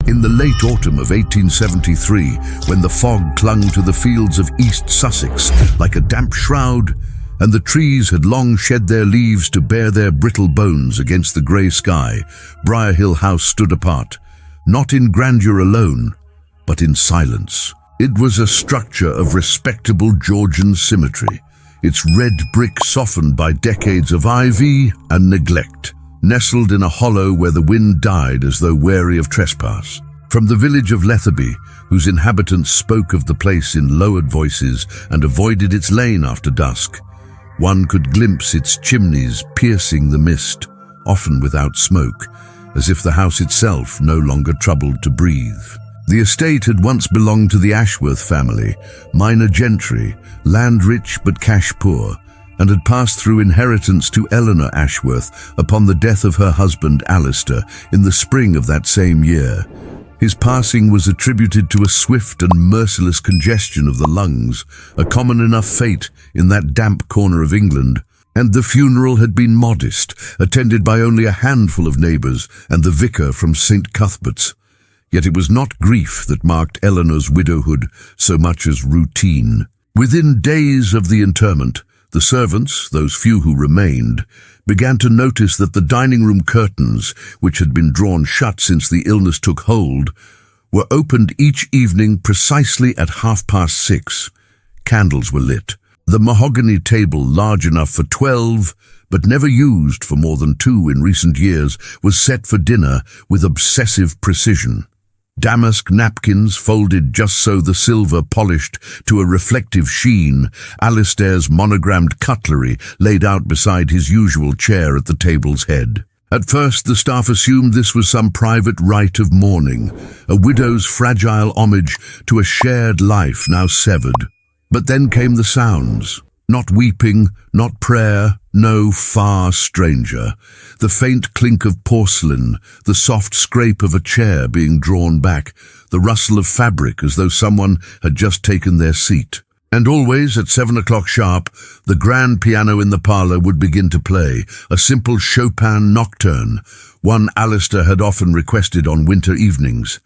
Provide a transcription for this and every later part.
In the late autumn of 1873, when the fog clung to the fields of East Sussex like a damp shroud, and the trees had long shed their leaves to bare their brittle bones against the grey sky, Briarhill House stood apart, not in grandeur alone, but in silence. It was a structure of respectable Georgian symmetry, its red brick softened by decades of ivy and neglect, nestled in a hollow where the wind died as though wary of trespass. From the village of Lethaby, whose inhabitants spoke of the place in lowered voices and avoided its lane after dusk, one could glimpse its chimneys piercing the mist, often without smoke, as if the house itself no longer troubled to breathe. The estate had once belonged to the Ashworth family, minor gentry, land-rich but cash-poor, and had passed through inheritance to Eleanor Ashworth upon the death of her husband Alistair in the spring of that same year. His passing was attributed to a swift and merciless congestion of the lungs, a common enough fate in that damp corner of England, and the funeral had been modest, attended by only a handful of neighbours and the vicar from St. Cuthbert's. Yet it was not grief that marked Eleanor's widowhood so much as routine. Within days of the interment, the servants, those few who remained, began to notice that the dining room curtains, which had been drawn shut since the illness took hold, were opened each evening precisely at 6:30. Candles were lit. The mahogany table, large enough for 12, but never used for more than 2 in recent years, was set for dinner with obsessive precision. Damask napkins folded just so the silver polished to a reflective sheen, Alistair's monogrammed cutlery laid out beside his usual chair at the table's head. At first the staff assumed this was some private rite of mourning, a widow's fragile homage to a shared life now severed. But then came the sounds. Not weeping, not prayer, no, far stranger. The faint clink of porcelain, the soft scrape of a chair being drawn back, the rustle of fabric as though someone had just taken their seat. And always at 7 o'clock sharp, the grand piano in the parlour would begin to play, a simple Chopin nocturne, one Alistair had often requested on winter evenings.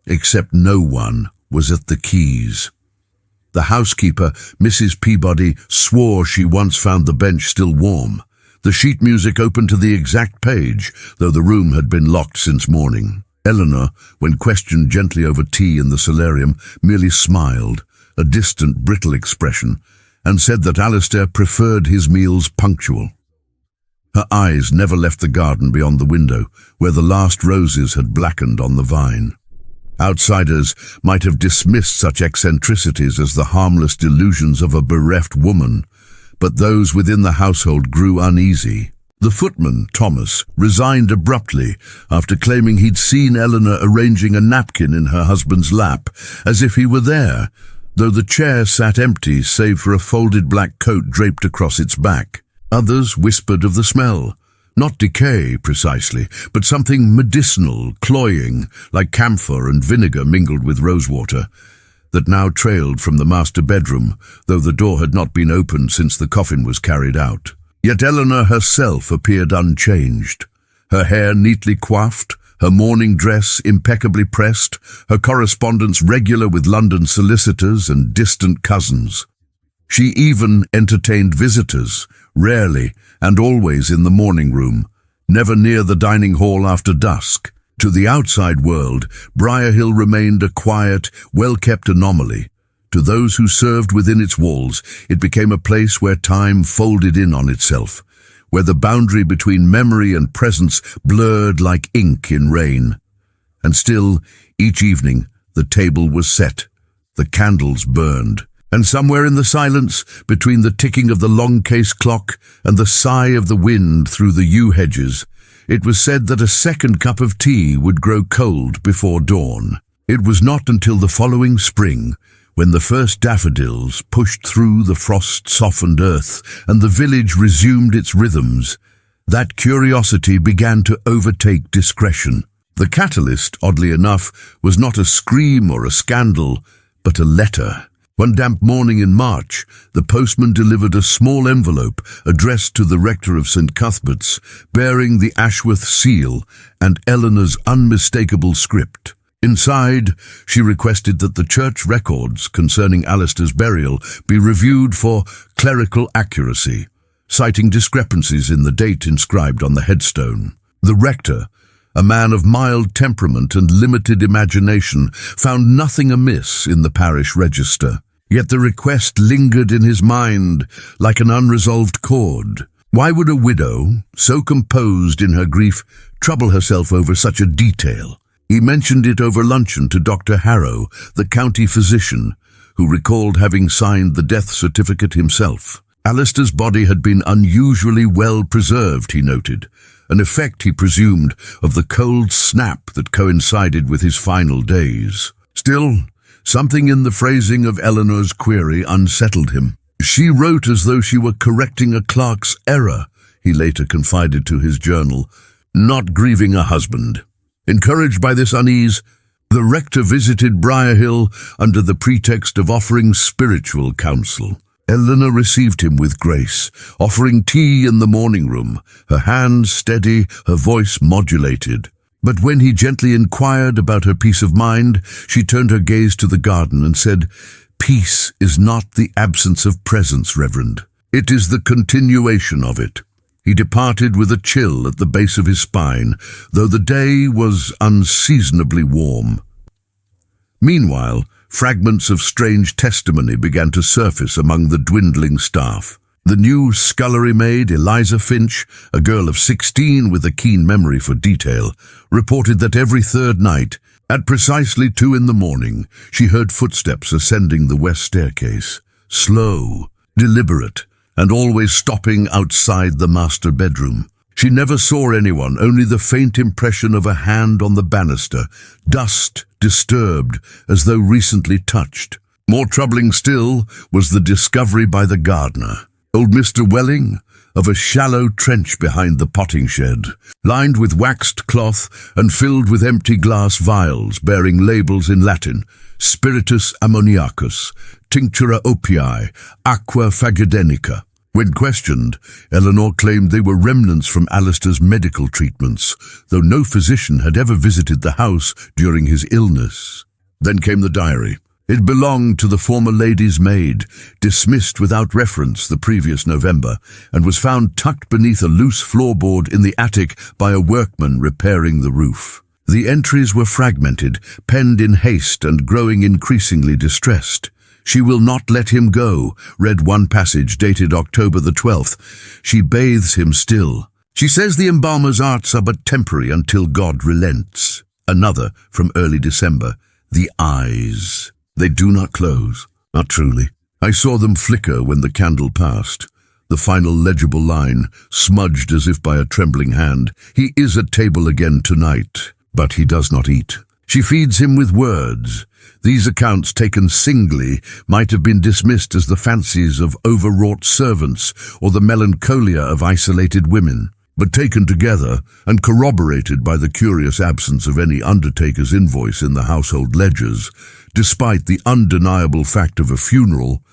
Except no one was at the keys. The housekeeper, Mrs. Peabody, swore she once found the bench still warm. The sheet music opened to the exact page, though the room had been locked since morning. Eleanor, when questioned gently over tea in the solarium, merely smiled, a distant, brittle expression, and said that Alistair preferred his meals punctual. Her eyes never left the garden beyond the window, where the last roses had blackened on the vine. Outsiders might have dismissed such eccentricities as the harmless delusions of a bereft woman, but those within the household grew uneasy. The footman, Thomas, resigned abruptly after claiming he'd seen Eleanor arranging a napkin in her husband's lap, as if he were there, though the chair sat empty save for a folded black coat draped across its back. Others whispered of the smell. Not decay, precisely, but something medicinal, cloying, like camphor and vinegar mingled with rosewater, that now trailed from the master bedroom, though the door had not been opened since the coffin was carried out. Yet Eleanor herself appeared unchanged, her hair neatly coiffed, her morning dress impeccably pressed, her correspondence regular with London solicitors and distant cousins. She even entertained visitors, rarely and always in the morning room, never near the dining hall after dusk. To the outside world, Briarhill remained a quiet, well-kept anomaly. To those who served within its walls, it became a place where time folded in on itself, where the boundary between memory and presence blurred like ink in rain. And still, each evening, the table was set, the candles burned, and somewhere in the silence, between the ticking of the long case clock and the sigh of the wind through the yew hedges, it was said that a second cup of tea would grow cold before dawn. It was not until the following spring, when the first daffodils pushed through the frost-softened earth and the village resumed its rhythms, that curiosity began to overtake discretion. The catalyst, oddly enough, was not a scream or a scandal, but a letter. One damp morning in March, the postman delivered a small envelope addressed to the rector of St. Cuthbert's, bearing the Ashworth seal and Eleanor's unmistakable script. Inside, she requested that the church records concerning Alistair's burial be reviewed for clerical accuracy, citing discrepancies in the date inscribed on the headstone. The rector, a man of mild temperament and limited imagination, found nothing amiss in the parish register. Yet the request lingered in his mind like an unresolved chord. Why would a widow, so composed in her grief, trouble herself over such a detail? He mentioned it over luncheon to Dr. Harrow, the county physician, who recalled having signed the death certificate himself. Alistair's body had been unusually well preserved, he noted, an effect, he presumed, of the cold snap that coincided with his final days. Still, something in the phrasing of Eleanor's query unsettled him. She wrote as though she were correcting a clerk's error, he later confided to his journal, not grieving a husband. Encouraged by this unease, the rector visited Briarhill under the pretext of offering spiritual counsel. Eleanor received him with grace, offering tea in the morning room, her hands steady, her voice modulated. But when he gently inquired about her peace of mind, she turned her gaze to the garden and said, "Peace is not the absence of presence, Reverend. It is the continuation of it." He departed with a chill at the base of his spine, though the day was unseasonably warm. Meanwhile, fragments of strange testimony began to surface among the dwindling staff. The new scullery maid, Eliza Finch, a girl of 16 with a keen memory for detail, reported that every third night, at precisely 2 a.m, she heard footsteps ascending the west staircase, slow, deliberate, and always stopping outside the master bedroom. She never saw anyone, only the faint impression of a hand on the banister, dust disturbed as though recently touched. More troubling still was the discovery by the gardener, old Mr. Welling, of a shallow trench behind the potting shed, lined with waxed cloth and filled with empty glass vials bearing labels in Latin, Spiritus ammoniacus, Tinctura opii, Aqua phagodenica. When questioned, Eleanor claimed they were remnants from Alistair's medical treatments, though no physician had ever visited the house during his illness. Then came the diary. It belonged to the former lady's maid, dismissed without reference the previous November, and was found tucked beneath a loose floorboard in the attic by a workman repairing the roof. The entries were fragmented, penned in haste and growing increasingly distressed. "She will not let him go," read one passage dated October the 12th. "She bathes him still. She says the embalmer's arts are but temporary until God relents." Another from early December. "The eyes. They do not close." Not truly. "I saw them flicker when the candle passed." The final legible line, smudged as if by a trembling hand. "He is at table again tonight, but he does not eat. She feeds him with words." These accounts, taken singly, might have been dismissed as the fancies of overwrought servants or the melancholia of isolated women. But taken together, and corroborated by the curious absence of any undertaker's invoice in the household ledgers, despite the undeniable fact of a funeral,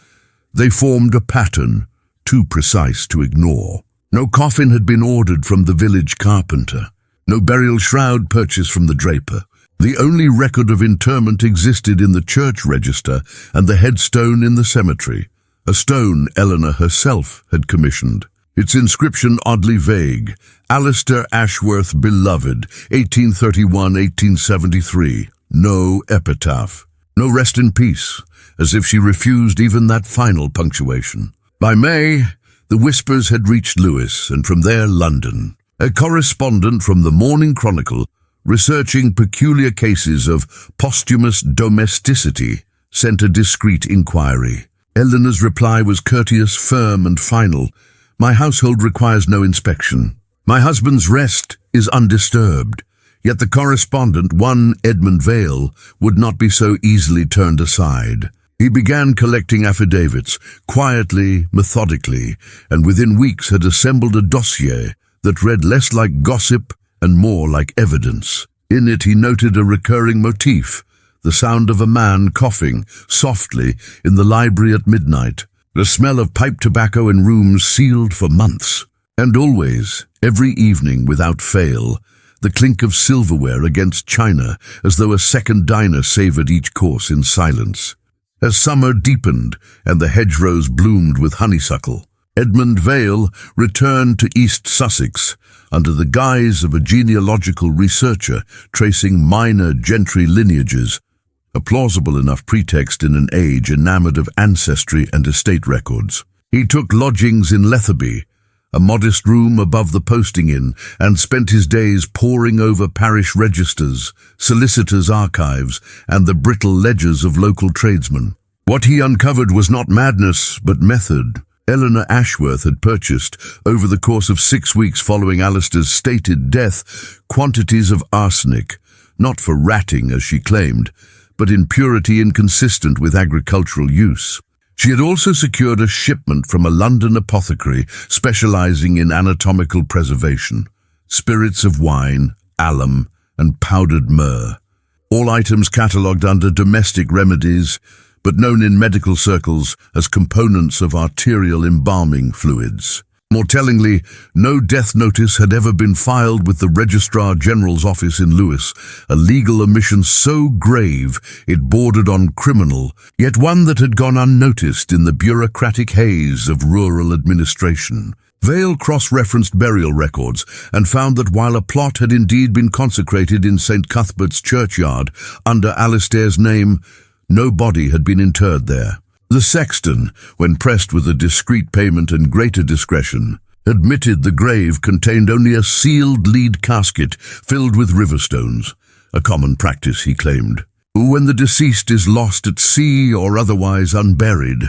they formed a pattern too precise to ignore. No coffin had been ordered from the village carpenter. No burial shroud purchased from the draper. The only record of interment existed in the church register and the headstone in the cemetery, a stone Eleanor herself had commissioned. Its inscription oddly vague: Eleanor Ashworth, beloved, 1831-1873. No epitaph. No rest in peace, as if she refused even that final punctuation. By May, the whispers had reached Lewis, and from there London. A correspondent from the Morning Chronicle, researching peculiar cases of posthumous domesticity, sent a discreet inquiry. Eleanor's reply was courteous, firm, and final. "My household requires no inspection. My husband's rest is undisturbed." Yet the correspondent, one Edmund Vale, would not be so easily turned aside. He began collecting affidavits, quietly, methodically, and within weeks had assembled a dossier that read less like gossip and more like evidence. In it he noted a recurring motif, the sound of a man coughing softly in the library at midnight, the smell of pipe tobacco in rooms sealed for months, and always, every evening without fail, the clink of silverware against china, as though a second diner savoured each course in silence. As summer deepened and the hedgerows bloomed with honeysuckle, Edmund Vale returned to East Sussex under the guise of a genealogical researcher tracing minor gentry lineages, a plausible enough pretext in an age enamoured of ancestry and estate records. He took lodgings in Letherby, a modest room above the posting inn, and spent his days poring over parish registers, solicitors' archives, and the brittle ledgers of local tradesmen. What he uncovered was not madness, but method. Eleanor Ashworth had purchased, over the course of 6 weeks following Alistair's stated death, quantities of arsenic, not for ratting as she claimed, but in purity inconsistent with agricultural use. She had also secured a shipment from a London apothecary specializing in anatomical preservation, spirits of wine, alum, and powdered myrrh. All items catalogued under domestic remedies, but known in medical circles as components of arterial embalming fluids. More tellingly, no death notice had ever been filed with the Registrar General's office in Lewes, a legal omission so grave it bordered on criminal, yet one that had gone unnoticed in the bureaucratic haze of rural administration. Vale cross-referenced burial records and found that while a plot had indeed been consecrated in St. Cuthbert's churchyard under Alistair's name, no body had been interred there. The sexton, when pressed with a discreet payment and greater discretion, admitted the grave contained only a sealed lead casket filled with river stones, a common practice, he claimed, when the deceased is lost at sea or otherwise unburied,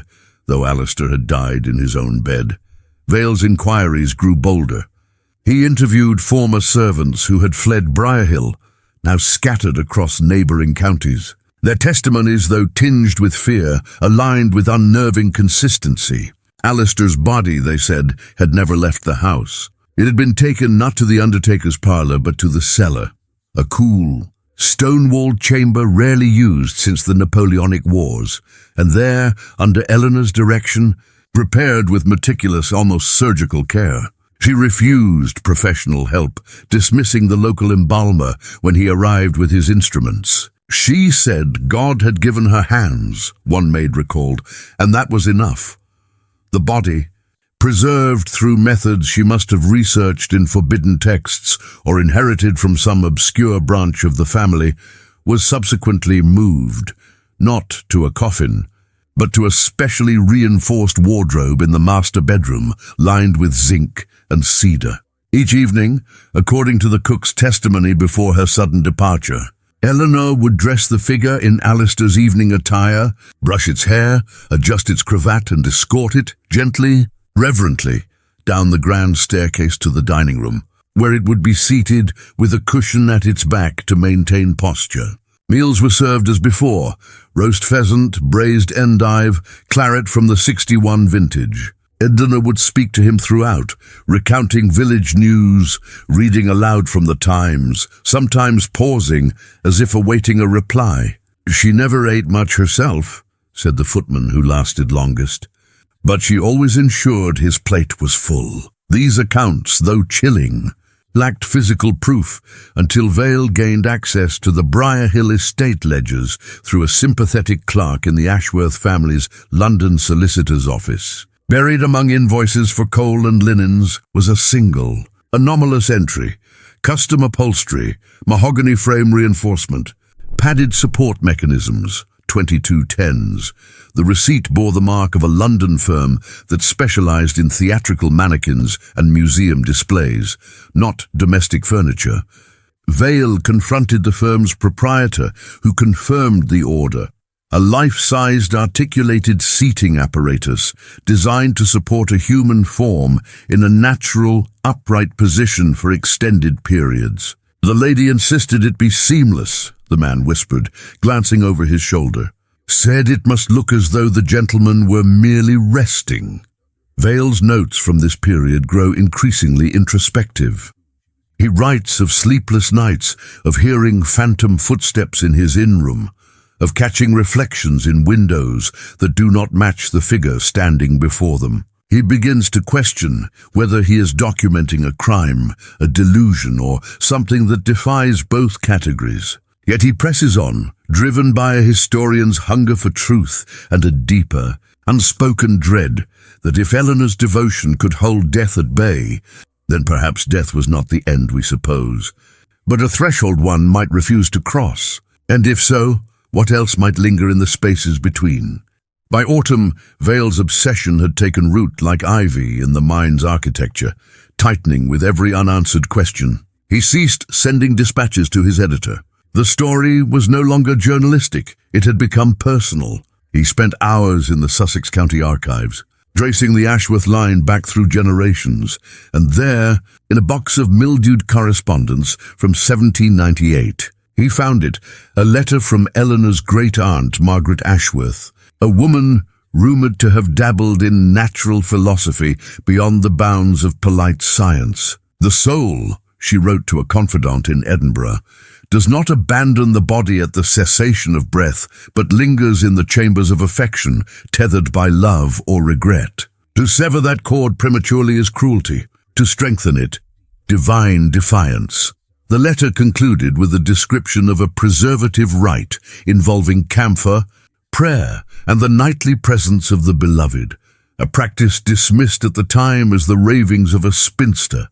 though Alistair had died in his own bed. Vale's inquiries grew bolder. He interviewed former servants who had fled Briarhill, now scattered across neighbouring counties. Their testimonies, though tinged with fear, aligned with unnerving consistency. Alistair's body, they said, had never left the house. It had been taken not to the undertaker's parlour, but to the cellar, a cool, stone-walled chamber rarely used since the Napoleonic Wars, and there, under Eleanor's direction, prepared with meticulous, almost surgical care. She refused professional help, dismissing the local embalmer when he arrived with his instruments. She said God had given her hands, one maid recalled, and that was enough. The body, preserved through methods she must have researched in forbidden texts or inherited from some obscure branch of the family, was subsequently moved, not to a coffin, but to a specially reinforced wardrobe in the master bedroom, lined with zinc and cedar. Each evening, according to the cook's testimony before her sudden departure, Eleanor would dress the figure in Alistair's evening attire, brush its hair, adjust its cravat and escort it, gently, reverently, down the grand staircase to the dining room, where it would be seated with a cushion at its back to maintain posture. Meals were served as before: roast pheasant, braised endive, claret from the 61 vintage. Eleanor would speak to him throughout, recounting village news, reading aloud from the Times, sometimes pausing as if awaiting a reply. She never ate much herself, said the footman who lasted longest, but she always ensured his plate was full. These accounts, though chilling, lacked physical proof until Vale gained access to the Briarhill estate ledgers through a sympathetic clerk in the Ashworth family's London solicitor's office. Buried among invoices for coal and linens was a single, anomalous entry: custom upholstery, mahogany frame reinforcement, padded support mechanisms, 2210s. The receipt bore the mark of a London firm that specialized in theatrical mannequins and museum displays, not domestic furniture. Vale confronted the firm's proprietor, who confirmed the order: a life-sized articulated seating apparatus designed to support a human form in a natural, upright position for extended periods. The lady insisted it be seamless, the man whispered, glancing over his shoulder. Said it must look as though the gentleman were merely resting. Vale's notes from this period grow increasingly introspective. He writes of sleepless nights, of hearing phantom footsteps in his inn-room, of catching reflections in windows that do not match the figure standing before them. He begins to question whether he is documenting a crime, a delusion, or something that defies both categories. Yet he presses on, driven by a historian's hunger for truth and a deeper, unspoken dread that if Eleanor's devotion could hold death at bay, then perhaps death was not the end we suppose, but a threshold one might refuse to cross. And if so, what else might linger in the spaces between? By autumn, Vale's obsession had taken root like ivy in the mind's architecture, tightening with every unanswered question. He ceased sending dispatches to his editor. The story was no longer journalistic, it had become personal. He spent hours in the Sussex County archives, tracing the Ashworth line back through generations, and there, in a box of mildewed correspondence from 1798, he found it, a letter from Eleanor's great-aunt, Margaret Ashworth, a woman rumoured to have dabbled in natural philosophy beyond the bounds of polite science. The soul, she wrote to a confidant in Edinburgh, does not abandon the body at the cessation of breath, but lingers in the chambers of affection, tethered by love or regret. To sever that cord prematurely is cruelty, to strengthen it, divine defiance. The letter concluded with a description of a preservative rite involving camphor, prayer, and the nightly presence of the beloved, a practice dismissed at the time as the ravings of a spinster,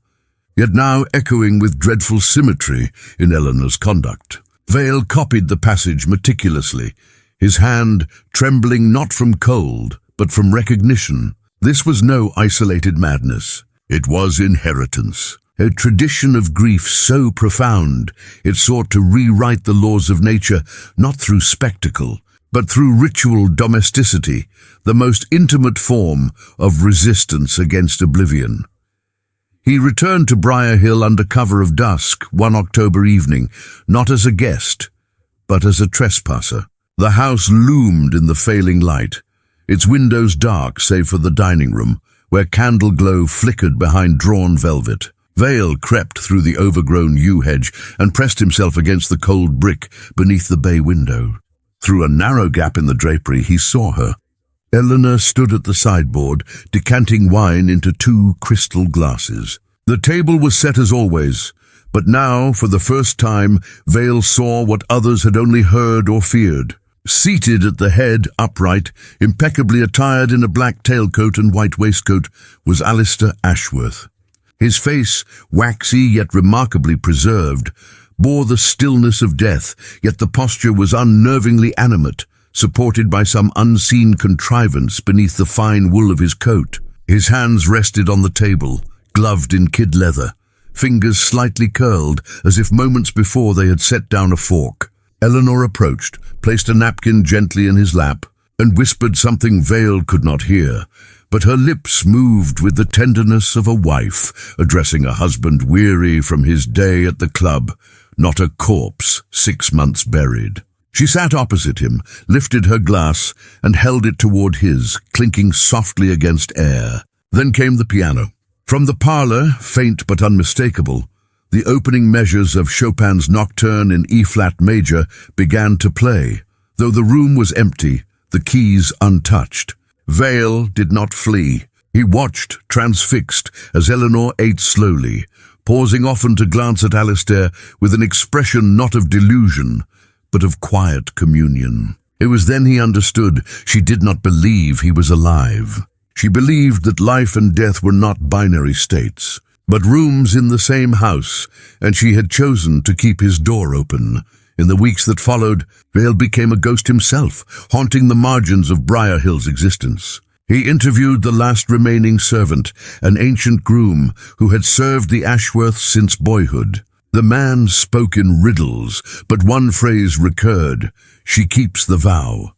yet now echoing with dreadful symmetry in Eleanor's conduct. Vale copied the passage meticulously, his hand trembling not from cold, but from recognition. This was no isolated madness. It was inheritance, a tradition of grief so profound it sought to rewrite the laws of nature not through spectacle, but through ritual domesticity, the most intimate form of resistance against oblivion. He returned to Briarhill under cover of dusk one October evening, not as a guest, but as a trespasser. The house loomed in the failing light, its windows dark save for the dining room, where candle glow flickered behind drawn velvet. Vale crept through the overgrown yew hedge and pressed himself against the cold brick beneath the bay window. Through a narrow gap in the drapery, he saw her. Eleanor stood at the sideboard, decanting wine into 2 crystal glasses. The table was set as always, but now, for the first time, Vale saw what others had only heard or feared. Seated at the head, upright, impeccably attired in a black tailcoat and white waistcoat, was Eleanor Ashworth. His face, waxy yet remarkably preserved, bore the stillness of death, yet the posture was unnervingly animate, supported by some unseen contrivance beneath the fine wool of his coat. His hands rested on the table, gloved in kid leather, fingers slightly curled as if moments before they had set down a fork. Eleanor approached, placed a napkin gently in his lap, and whispered something Vale could not hear, but her lips moved with the tenderness of a wife addressing a husband weary from his day at the club, not a corpse 6 months buried. She sat opposite him, lifted her glass, and held it toward his, clinking softly against air. Then came the piano. From the parlor, faint but unmistakable, the opening measures of Chopin's Nocturne in E-flat major began to play, though the room was empty, the keys untouched. Vale did not flee. He watched, transfixed, as Eleanor ate slowly, pausing often to glance at Alistair with an expression not of delusion, but of quiet communion. It was then he understood she did not believe he was alive. She believed that life and death were not binary states, but rooms in the same house, and she had chosen to keep his door open. In the weeks that followed, Vale became a ghost himself, haunting the margins of Briarhill's existence. He interviewed the last remaining servant, an ancient groom who had served the Ashworths since boyhood. The man spoke in riddles, but one phrase recurred: "She keeps the vow."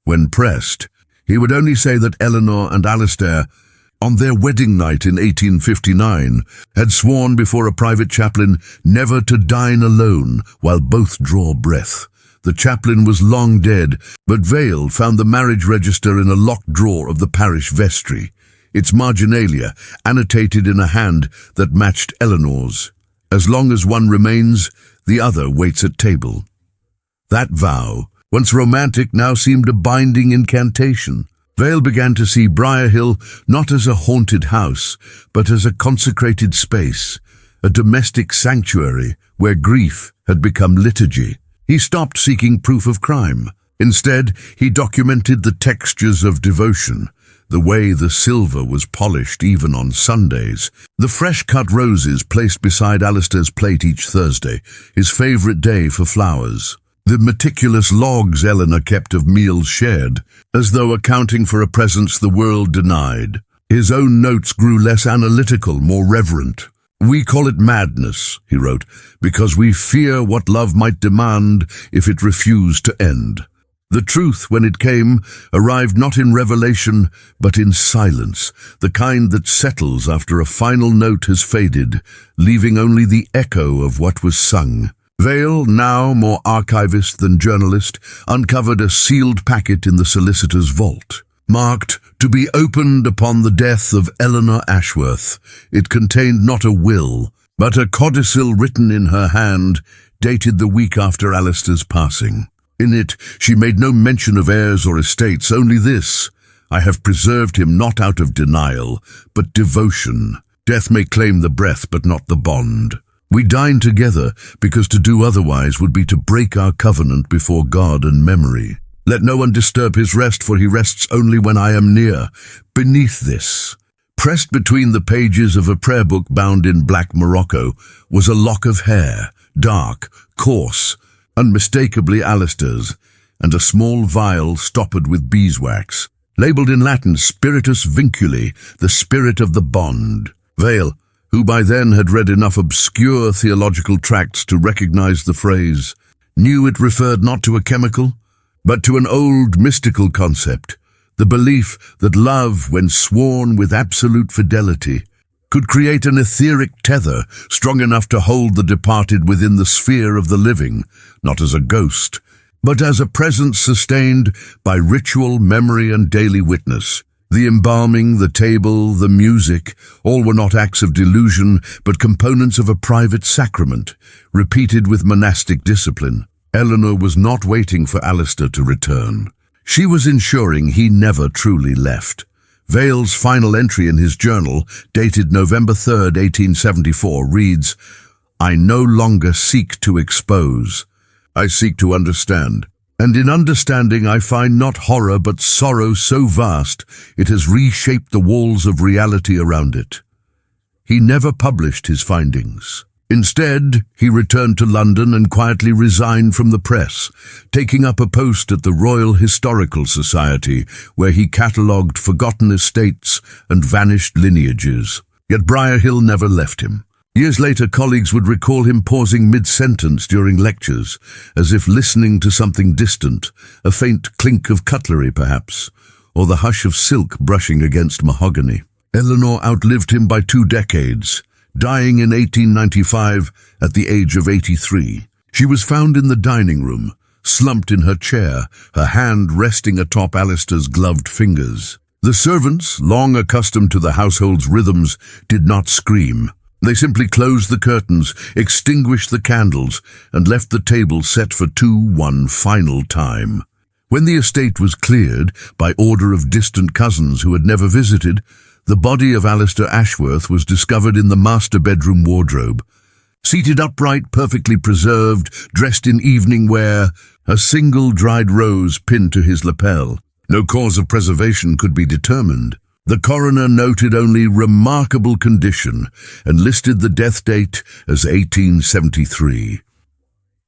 When pressed, he would only say that Eleanor and Alistair, on their wedding night in 1859, had sworn before a private chaplain never to dine alone while both draw breath. The chaplain was long dead, but Vale found the marriage register in a locked drawer of the parish vestry, its marginalia annotated in a hand that matched Eleanor's. As long as one remains, the other waits at table. That vow, once romantic, now seemed a binding incantation. Vale began to see Briarhill not as a haunted house, but as a consecrated space, a domestic sanctuary where grief had become liturgy. He stopped seeking proof of crime. Instead, he documented the textures of devotion, the way the silver was polished even on Sundays, the fresh-cut roses placed beside Alistair's plate each Thursday, his favourite day for flowers, the meticulous logs Eleanor kept of meals shared, as though accounting for a presence the world denied. His own notes grew less analytical, more reverent. "We call it madness," he wrote, "because we fear what love might demand if it refused to end." The truth, when it came, arrived not in revelation, but in silence, the kind that settles after a final note has faded, leaving only the echo of what was sung. Vale, now more archivist than journalist, uncovered a sealed packet in the solicitor's vault, marked "to be opened upon the death of Eleanor Ashworth." It contained not a will, but a codicil written in her hand, dated the week after Alistair's passing. In it, she made no mention of heirs or estates, only this: "I have preserved him not out of denial, but devotion. Death may claim the breath, but not the bond. We dine together, because to do otherwise would be to break our covenant before God and memory. Let no one disturb his rest, for he rests only when I am near." Beneath this, pressed between the pages of a prayer book bound in black morocco, was a lock of hair, dark, coarse, unmistakably Alistair's, and a small vial stoppered with beeswax, labelled in Latin Spiritus Vinculi, the spirit of the bond. Vale, who by then had read enough obscure theological tracts to recognize the phrase, knew it referred not to a chemical, but to an old mystical concept, the belief that love, when sworn with absolute fidelity, could create an etheric tether strong enough to hold the departed within the sphere of the living, not as a ghost, but as a presence sustained by ritual, memory, and daily witness. The embalming, the table, the music, all were not acts of delusion, but components of a private sacrament, repeated with monastic discipline. Eleanor was not waiting for Alistair to return. She was ensuring he never truly left. Vale's final entry in his journal, dated November 3rd, 1874, reads, "I no longer seek to expose. I seek to understand. And in understanding I find not horror but sorrow so vast it has reshaped the walls of reality around it." He never published his findings. Instead, he returned to London and quietly resigned from the press, taking up a post at the Royal Historical Society, where he catalogued forgotten estates and vanished lineages. Yet Briarhill never left him. Years later, colleagues would recall him pausing mid-sentence during lectures, as if listening to something distant, a faint clink of cutlery perhaps, or the hush of silk brushing against mahogany. Eleanor outlived him by 2 decades, dying in 1895 at the age of 83. She was found in the dining room, slumped in her chair, her hand resting atop Alistair's gloved fingers. The servants, long accustomed to the household's rhythms, did not scream. They simply closed the curtains, extinguished the candles, and left the table set for 2 one final time. When the estate was cleared, by order of distant cousins who had never visited, the body of Eleanor Ashworth was discovered in the master bedroom wardrobe. Seated upright, perfectly preserved, dressed in evening wear, a single dried rose pinned to his lapel. No cause of preservation could be determined. The coroner noted only remarkable condition and listed the death date as 1873.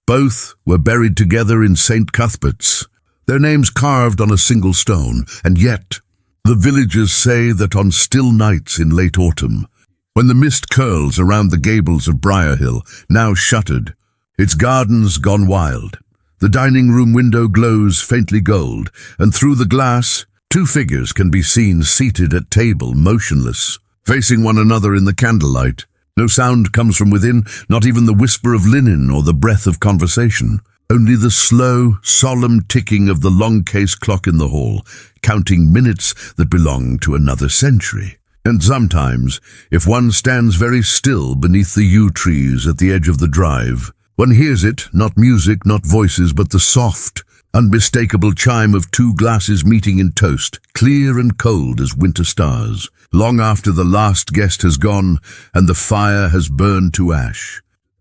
Both were buried together in St. Cuthbert's, their names carved on a single stone, and yet the villagers say that on still nights in late autumn, when the mist curls around the gables of Briarhill, now shuttered, its gardens gone wild, the dining room window glows faintly gold, and through the glass 2 figures can be seen seated at table, motionless, facing one another in the candlelight. No sound comes from within, not even the whisper of linen or the breath of conversation. Only the slow, solemn ticking of the long case clock in the hall, counting minutes that belong to another century. And sometimes, if one stands very still beneath the yew trees at the edge of the drive, one hears it, not music, not voices, but the soft, Unmistakable chime of two glasses meeting in toast, clear and cold as winter stars, long after the last guest has gone and the fire has burned to ash.